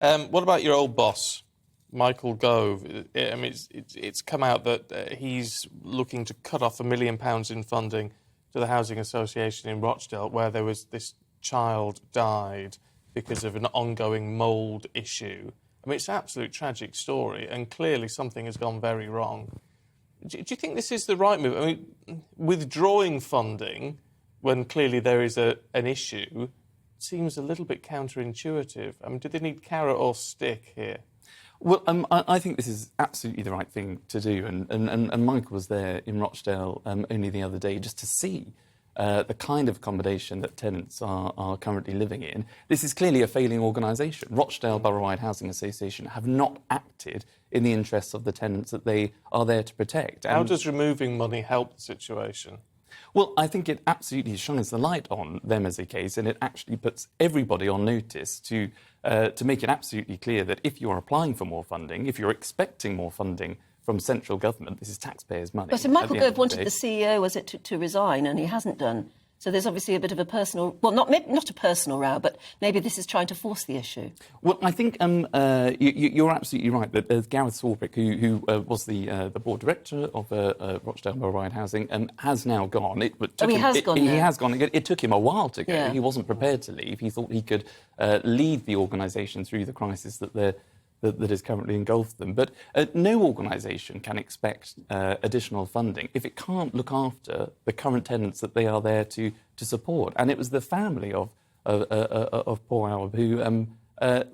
What about your old boss, Michael Gove? I mean, it's come out that he's looking to cut off £1 million in funding to the Housing Association in Rochdale, where there was this child died because of an ongoing mould issue. I mean, it's an absolute tragic story, and clearly something has gone very wrong. Do you think this is the right move? I mean, withdrawing funding when clearly there is an issue seems a little bit counterintuitive. I mean, do they need carrot or stick here? Well, I think this is absolutely the right thing to do, and Michael was there in Rochdale only the other day just to see the kind of accommodation that tenants are currently living in. This is clearly a failing organisation. Rochdale Borough-wide Housing Association have not acted in the interests of the tenants that they are there to protect. How does removing money help the situation? Well, I think it absolutely shines the light on them as a case, and it actually puts everybody on notice to make it absolutely clear that if you're applying for more funding, if you're expecting more funding from central government, this is taxpayers' money. But Michael Gove wanted the CEO, was it, to resign, and he hasn't done. So there's obviously a bit of a personal, well, not a personal row, but maybe this is trying to force the issue. Well, I think you're absolutely right that Gareth Swarbrick, who was the board director of Rochdale Borough-wide Housing, has now gone. He has gone. He has gone. It took him a while to go. Yeah. He wasn't prepared to leave. He thought he could lead the organisation through the crisis that is currently engulfed them. But no organisation can expect additional funding if it can't look after the current tenants that they are there to support. And it was the family of poor Alb who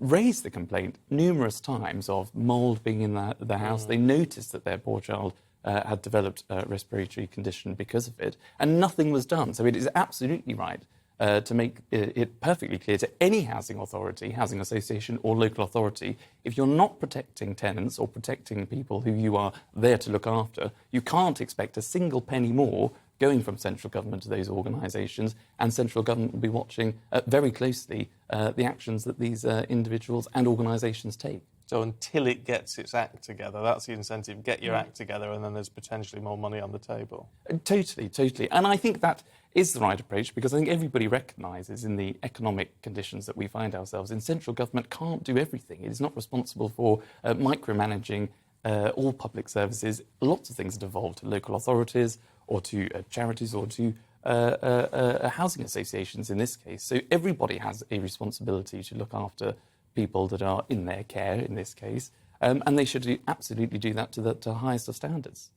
raised the complaint numerous times of mould being in the house. They noticed that their poor child had developed a respiratory condition because of it, and nothing was done. So it is absolutely right to make it perfectly clear to any housing authority, housing association or local authority, if you're not protecting tenants or protecting people who you are there to look after, you can't expect a single penny more going from central government to those organisations, and central government will be watching very closely the actions that these individuals and organisations take. So until it gets its act together, that's the incentive. Get your act together, and then there's potentially more money on the table. Totally. And I think that is the right approach, because I think everybody recognises in the economic conditions that we find ourselves in, central government can't do everything. It is not responsible for micromanaging all public services. Lots of things are devolved to local authorities or to charities or to housing associations in this case. So everybody has a responsibility to look after people that are in their care in this case, and they should absolutely do that to the highest of standards.